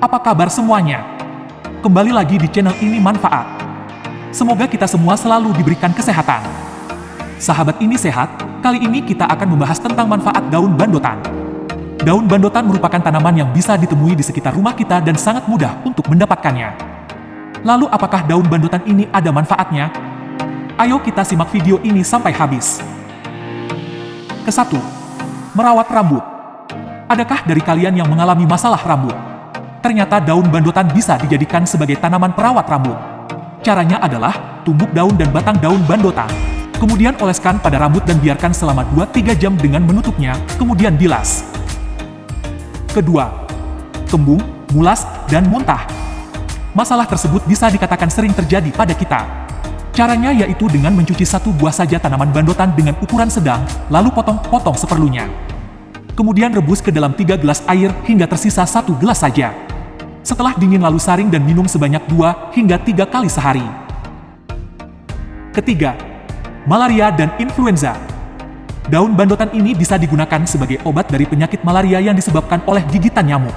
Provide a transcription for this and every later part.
Apa kabar semuanya? Kembali lagi di channel ini Manfaat. Semoga kita semua selalu diberikan kesehatan. Sahabat ini sehat, kali ini kita akan membahas tentang manfaat daun bandotan. Daun bandotan merupakan tanaman yang bisa ditemui di sekitar rumah kita dan sangat mudah untuk mendapatkannya. Lalu apakah daun bandotan ini ada manfaatnya? Ayo kita simak video ini sampai habis. Ke-1. Merawat rambut. Adakah dari kalian yang mengalami masalah rambut? Ternyata daun bandotan bisa dijadikan sebagai tanaman perawat rambut. Caranya adalah tumbuk daun dan batang daun bandotan. Kemudian oleskan pada rambut dan biarkan selama 2-3 jam dengan menutupnya, kemudian bilas. Kedua, kembung, mulas, dan muntah. Masalah tersebut bisa dikatakan sering terjadi pada kita. Caranya yaitu dengan mencuci satu buah saja tanaman bandotan dengan ukuran sedang, lalu potong-potong seperlunya. Kemudian rebus ke dalam 3 gelas air hingga tersisa 1 gelas saja. Setelah dingin lalu saring dan minum sebanyak 2 hingga 3 kali sehari. Ketiga, malaria dan influenza. Daun bandotan ini bisa digunakan sebagai obat dari penyakit malaria yang disebabkan oleh gigitan nyamuk.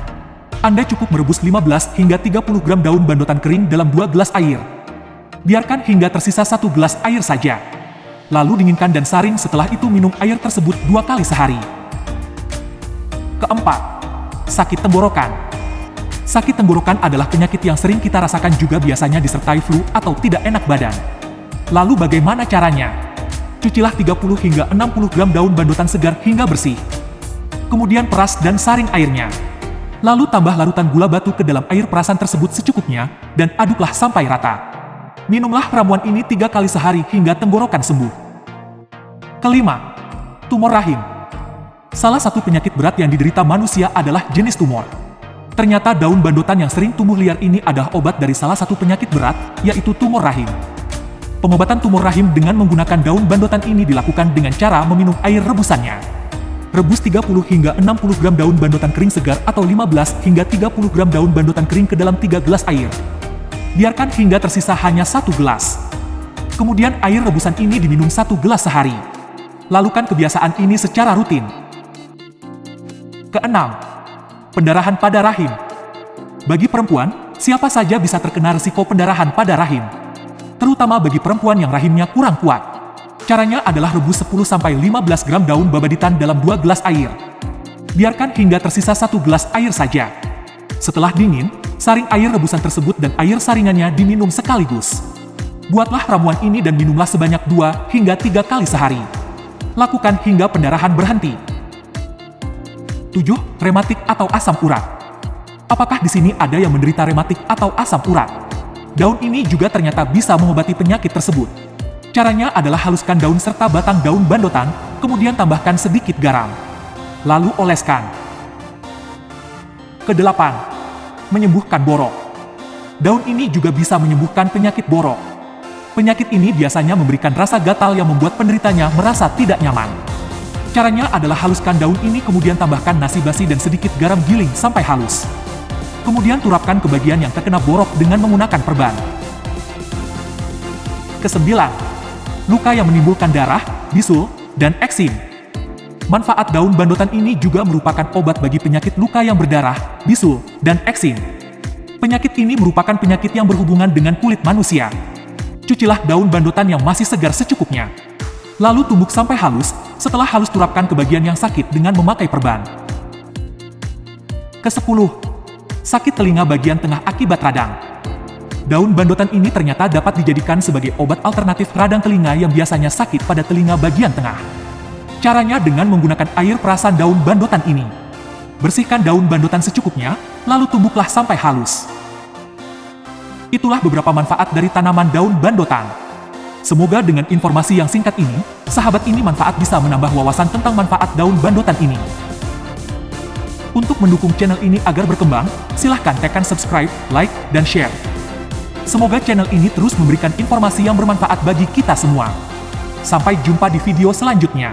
Anda cukup merebus 15 hingga 30 gram daun bandotan kering dalam 2 gelas air. Biarkan hingga tersisa 1 gelas air saja. Lalu dinginkan dan saring, setelah itu minum air tersebut 2 kali sehari. Keempat, sakit tenggorokan. Sakit tenggorokan adalah penyakit yang sering kita rasakan, juga biasanya disertai flu atau tidak enak badan. Lalu bagaimana caranya? Cucilah 30 hingga 60 gram daun bandotan segar hingga bersih. Kemudian peras dan saring airnya. Lalu tambah larutan gula batu ke dalam air perasan tersebut secukupnya, dan aduklah sampai rata. Minumlah ramuan ini 3 kali sehari hingga tenggorokan sembuh. Kelima, tumor rahim. Salah satu penyakit berat yang diderita manusia adalah jenis tumor. Ternyata daun bandotan yang sering tumbuh liar ini adalah obat dari salah satu penyakit berat, yaitu tumor rahim. Pengobatan tumor rahim dengan menggunakan daun bandotan ini dilakukan dengan cara meminum air rebusannya. Rebus 30 hingga 60 gram daun bandotan kering segar atau 15 hingga 30 gram daun bandotan kering ke dalam 3 gelas air. Biarkan hingga tersisa hanya 1 gelas. Kemudian air rebusan ini diminum 1 gelas sehari. Lakukan kebiasaan ini secara rutin. Keenam, pendarahan pada rahim. Bagi perempuan, siapa saja bisa terkena risiko pendarahan pada rahim. Terutama bagi perempuan yang rahimnya kurang kuat. Caranya adalah rebus 10-15 gram daun babaditan dalam 2 gelas air. Biarkan hingga tersisa 1 gelas air saja. Setelah dingin, saring air rebusan tersebut dan air saringannya diminum sekaligus. Buatlah ramuan ini dan minumlah sebanyak 2 hingga 3 kali sehari. Lakukan hingga pendarahan berhenti. 7. Rematik atau asam urat. Apakah di sini ada yang menderita rematik atau asam urat? Daun ini juga ternyata bisa mengobati penyakit tersebut. Caranya adalah haluskan daun serta batang daun bandotan, kemudian tambahkan sedikit garam. Lalu oleskan. Kedelapan, menyembuhkan borok. Daun ini juga bisa menyembuhkan penyakit borok. Penyakit ini biasanya memberikan rasa gatal yang membuat penderitanya merasa tidak nyaman. Caranya adalah haluskan daun ini, kemudian tambahkan nasi basi dan sedikit garam giling sampai halus. Kemudian turapkan ke bagian yang terkena borok dengan menggunakan perban. Kesembilan, luka yang menimbulkan darah, bisul, dan eksim. Manfaat daun bandotan ini juga merupakan obat bagi penyakit luka yang berdarah, bisul, dan eksim. Penyakit ini merupakan penyakit yang berhubungan dengan kulit manusia. Cucilah daun bandotan yang masih segar secukupnya. Lalu tumbuk sampai halus, setelah halus turapkan ke bagian yang sakit dengan memakai perban. Ke-10. Sakit telinga bagian tengah akibat radang. Daun bandotan ini ternyata dapat dijadikan sebagai obat alternatif radang telinga yang biasanya sakit pada telinga bagian tengah. Caranya dengan menggunakan air perasan daun bandotan ini. Bersihkan daun bandotan secukupnya, lalu tumbuklah sampai halus. Itulah beberapa manfaat dari tanaman daun bandotan. Semoga dengan informasi yang singkat ini, sahabat ini manfaat bisa menambah wawasan tentang manfaat daun bandotan ini. Untuk mendukung channel ini agar berkembang, silahkan tekan subscribe, like, dan share. Semoga channel ini terus memberikan informasi yang bermanfaat bagi kita semua. Sampai jumpa di video selanjutnya.